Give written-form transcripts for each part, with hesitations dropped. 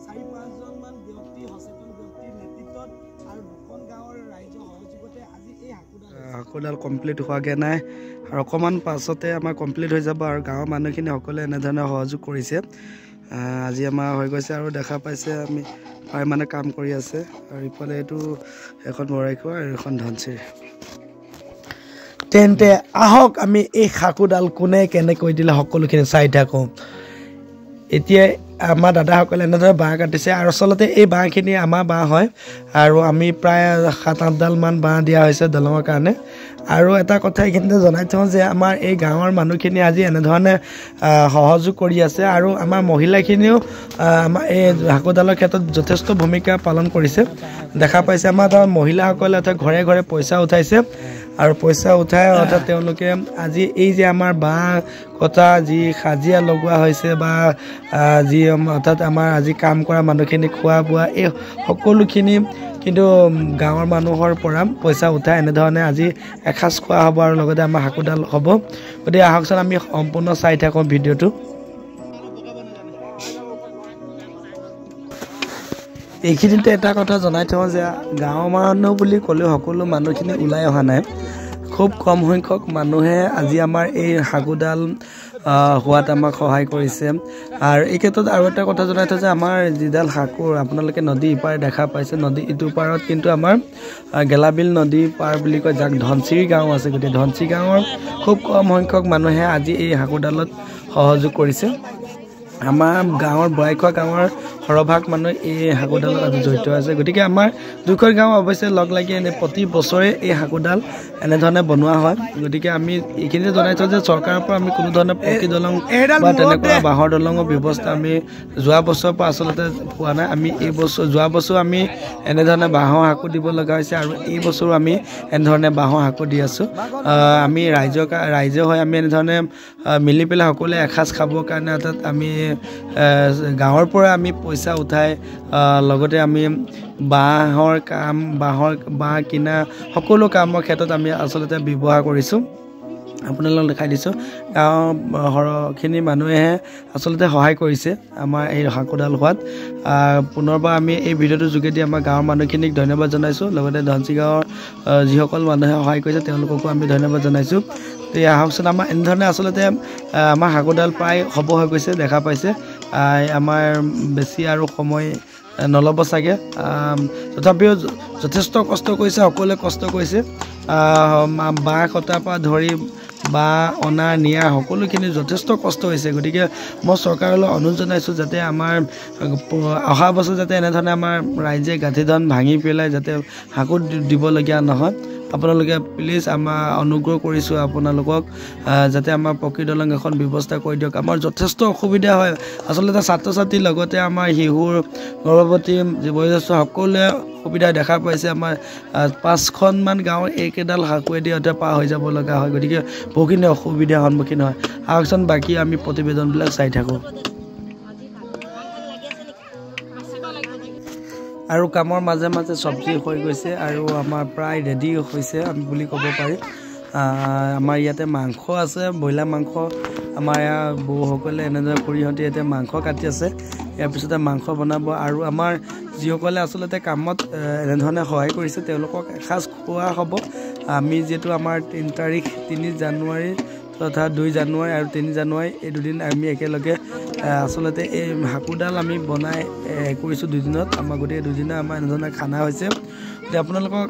4-5 মান ব্যক্তি সচেতন ব্যক্তিৰ নেতৃত্বত আৰু দুখন গাঁৱৰ ৰাইজৰ সহযোগতে আজি এই হাকুডাল কমপ্লিট হোৱাগে নাই আৰু অকমান পাছতে আমাৰ কমপ্লিট হৈ যাব আৰু গাঁৱৰ মানুহখিনি সকলোৱে এনেধৰণে সহযোগ কৰিছে আজি আমাৰ হৈ গৈছে আৰু দেখা পাইছে আমি মানে কাম কৰি আছে আৰু ইফালে এইটো এখন বৰাইখোৱা আৰু এখন ধনচিৰি তেন্তে আহক আমি এই হাকুডাল কোনে কেনেকৈ দিলে সকলোখিনি চাই থাকোঁ এতিয়া আমাৰ দাদাসকলে এনেদৰে বাঁহ কাটিছে আৰু আচলতে এই বাঁহখিনি আমাৰ বাঁহ হয় আৰু আমি প্ৰায় 7-8 ডাল মান বাঁহ দিয়া হৈছে দলঙৰ কাৰণে আৰু এটা কথা এইখিনিতে জনাই থওঁ যে আমাৰ এই গাঁৱৰ মানুহখিনি আজি এনেধৰণে সহযোগ কৰি আছে আৰু আমাৰ মহিলাখিনিও আমাৰ এই হাকুডালৰ ক্ষেত্ৰত যথেষ্ট ভূমিকা পালন কৰিছে দেখা পাইছে আমাৰ তাৰ মহিলাসকলে অৰ্থাৎ ঘৰে ঘৰে পইচা উঠাইছে আৰু পইচা উঠাই অৰ্থাৎ তেওঁলোকে আজি এই যে আমাৰ বাঁহ কটা যি সাজিয়া লগোৱা হৈছে বা যি অৰ্থাৎ আমাৰ আজি কাম কৰা মানুহখিনি খোৱা বোৱা এই সকলোখিনি কিন্তু গাঁৱৰ মানুহৰ পৰা পইচা উঠাই এনেধৰণে আজি এসাঁজ খোৱা হ'ব আৰু লগতে আমাৰ হাকুডাল হ'ব গতিকে আহকচোন আমি সম্পূৰ্ণ চাই থাকোঁ ভিডিঅ'টো এইখিনিতে এটা কথা জনাই থওঁ যে গাঁৱৰ মানুহ বুলি ক'লেও সকলো মানুহখিনি ওলাই অহা নাই খুব কম সংখ্যক মানুহে আজি আমাৰ এই হাকুডাল হোৱাত আমাক সহায় কৰিছে আৰু এই ক্ষেত্ৰত আৰু এটা কথা জনাই থওঁ যে আমাৰ যিডাল হাকুৰ আপোনালোকে নদী ইপাৰ দেখা পাইছে নদী ইটো পাৰত কিন্তু আমাৰ গেলাবিল নদী পাৰ বুলি কয় যাক ধনচিৰি গাঁও আছে গতিকে ধনচিৰি গাঁৱৰ খুব কম সংখ্যক মানুহে আজি এই হাকুডালত সহযোগ কৰিছে আমাৰ গাঁৱৰ বৰাইখোৱা গাঁৱৰ সৰহভাগ মানুহ এই হাকুডালত আজি জড়িত আছে গতিকে আমাৰ দুখন গাঁও অৱশ্যে লগ লাগি এনে প্ৰতি বছৰে এই হাকুডাল এনেধৰণে বনোৱা হয় গতিকে আমি এইখিনিতে জনাই থওঁ যে চৰকাৰৰ পৰা আমি কোনো ধৰণৰ পকী দলং বা তেনেকুৱা বাঁহৰ দলঙৰ ব্যৱস্থা আমি যোৱা বছৰৰ পৰা আচলতে পোৱা নাই আমি এই বছৰ যোৱা বছৰ আমি এনেধৰণে বাঁহৰ হাকু দিব লগা হৈছে আৰু এই বছৰো আমি এনেধৰণে বাঁহৰ হাকু দি আছোঁ আমি ৰাইজে হৈ আমি এনেধৰণে মিলি পেলাই সকলোৱে এসাঁজ খাবৰ কাৰণে অৰ্থাৎ আমি গাঁৱৰ পৰা আমি পইচা উঠাই লগতে আমি বাঁহৰ কাম বাঁহ কিনা সকলো কামৰ ক্ষেত্ৰত আমি আচলতে ব্যৱহাৰ কৰিছোঁ আপোনালোকক দেখাই দিছোঁ গাঁৱৰখিনি মানুহেহে আচলতে সহায় কৰিছে আমাৰ এই হাকুডাল হোৱাত পুনৰবাৰ আমি এই ভিডিঅ'টোৰ যোগেদি আমাৰ গাঁৱৰ মানুহখিনিক ধন্যবাদ জনাইছোঁ লগতে ধনচিৰি গাঁৱৰ যিসকল মানুহে সহায় কৰিছে তেওঁলোককো আমি ধন্যবাদ জনাইছোঁ আহকচোন আমাৰ এনেধৰণে আচলতে আমাৰ হাকুডাল প্ৰায় হ'ব হৈ গৈছে দেখা পাইছে আমাৰ বেছি আৰু সময় নল'ব চাগে তথাপিও যথেষ্ট কষ্ট কৰিছে সকলোৱে কষ্ট কৰিছে বাঁহ কটাৰ পৰা ধৰি বাঁহ অনা নিয়া সকলোখিনি যথেষ্ট কষ্ট হৈছে গতিকে মই চৰকাৰলৈ অনুৰোধ জনাইছোঁ যাতে আমাৰ অহা বছৰ যাতে এনেধৰণে আমাৰ ৰাইজে গাঁঠি ধন ভাঙি পেলাই যাতে হাকু দিবলগীয়া নহয় আপোনালোকে প্লিজ আমাৰ অনুগ্ৰহ কৰিছোঁ আপোনালোকক যাতে আমাৰ পকী দলং এখন ব্যৱস্থা কৰি দিয়ক আমাৰ যথেষ্ট অসুবিধা হয় আচলতে ছাত্ৰ ছাত্ৰীৰ লগতে আমাৰ শিশুৰ গৰ্ভৱতী বয়োজ্যেষ্ঠ সকলোৱে সুবিধা দেখা পাইছে আমাৰ 5খনমান গাঁৱৰ এইকেইডাল হাকুৱেদি অৰ্থাৎ পাৰ হৈ যাব লগা হয় গতিকে বহুখিনি অসুবিধাৰ সন্মুখীন হয় আহকচোন বাকী আমি প্ৰতিবেদনবিলাক চাই থাকোঁ আৰু কামৰ মাজে মাজে চব্জি হৈ গৈছে আৰু আমাৰ প্ৰায় ৰেডি হৈছে আমি বুলি ক'ব পাৰি আমাৰ ইয়াতে মাংস আছে ব্ৰইলাৰ মাংস আমাৰ ইয়াৰ বৌসকলে এনেদৰে খুৰীহঁতে এতিয়া মাংস কাটি আছে ইয়াৰ পিছতে মাংস বনাব আৰু আমাৰ যিসকলে আচলতে কামত এনেধৰণে সহায় কৰিছে তেওঁলোকক এসাঁজ খোৱা হ'ব আমি যিহেতু আমাৰ 3 জানুৱাৰী তথা 2 জানুৱাৰী আৰু 3 জানুৱাৰী এই দুদিন আমি একেলগে আচলতে এই হাকুডাল আমি বনাই কৰিছোঁ 2 দিনত আমাৰ গোটেই 2 দিনা আমাৰ এনেধৰণে খানা হৈছে এতিয়া আপোনালোকক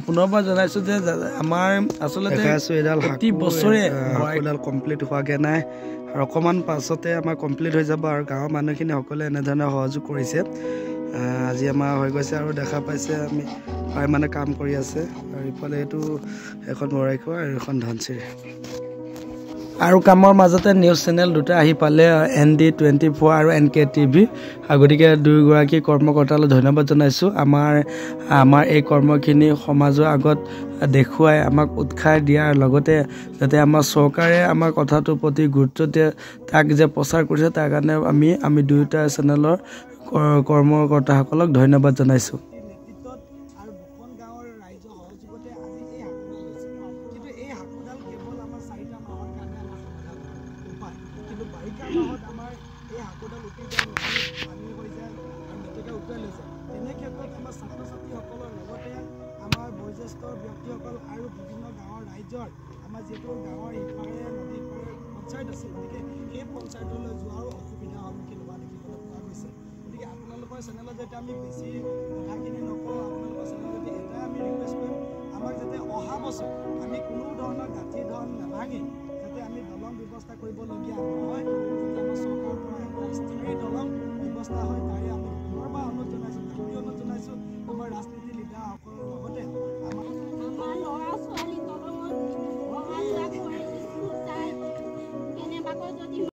পুনৰবাৰ জনাইছোঁ যে আমাৰ আচলতে প্ৰতি বছৰে হাকুডাল কমপ্লিট হোৱাগে নাই আৰু অকণমান পাছতে আমাৰ কমপ্লিট হৈ যাব আৰু গাঁৱৰ মানুহখিনি সকলোৱে এনেধৰণে সহযোগ কৰিছে আজি আমাৰ হৈ গৈছে আৰু দেখা পাইছে আমি মানে কাম কৰি আছে আৰু ইফালে এইটো এখন বৰাইখোৱা আৰু এখন ধনচিৰি আৰু কামৰ মাজতে নিউজ চেনেল দুটা আহি পালে ND24 আৰু NKTV গতিকে দুয়োগৰাকী কৰ্মকৰ্তালৈ ধন্যবাদ জনাইছোঁ আমাৰ এই কৰ্মখিনি সমাজৰ আগত দেখুৱাই আমাক উৎসাহ দিয়াৰ লগতে যাতে আমাৰ চৰকাৰে আমাৰ কথাটোৰ প্ৰতি গুৰুত্ব দিয়ে তাক যে প্ৰচাৰ কৰিছে তাৰ কাৰণে আমি দুয়োটা চেনেলৰ কৰ্মকৰ্তাসকলক ধন্যবাদ জনাইছোঁ কিন্তু এই হাকুডাল কেৱল আমাৰ 4টা মাহৰ কাৰণে আমাৰ কিন্তু বাৰিষা মাহত আমাৰ এই হাকোডাল উটি যায় পানী হৈ যায় আৰু মেটেকা উটুৱাই লৈ যায়। তেনে ক্ষেত্ৰত আমাৰ ছাত্ৰ ছাত্ৰীসকলৰ লগতে আমাৰ বয়োজ্যেষ্ঠ ব্যক্তিসকল আৰু বিভিন্ন গাঁৱৰ ৰাইজৰ আমাৰ যিহেতু গাঁৱৰ ইপাৰে নদী ইপাৰে পঞ্চায়ত আছে, গতিকে সেই পঞ্চায়তলৈ যোৱাৰো অসুবিধাৰ সন্মুখীন হোৱা দেখিবলৈ পোৱা গৈছে। গতিকে আপোনালোকৰ চেনেলত যাতে আমি বেছি কথাখিনি নকওঁ, আপোনালোকৰ চেনেলত যদি এটাই আমি ৰিকুৱেষ্ট কৰিম, আমাক যাতে অহা বছৰ আমি কোনো ধৰণৰ গাঁঠি ধন নাভাঙি যাতে আমি দলং ব্যৱস্থা কৰিবলগীয়া নহয়, যাতে আমাৰ চৰকাৰৰ পৰা এটা স্থিৰ দলং ব্যৱস্থা হয়, তাৰে আমি পুনৰবাৰ অনুৰোধ জনাইছোঁ, অনুৰোধ জনাইছোঁ আমাৰ ৰাজনীতি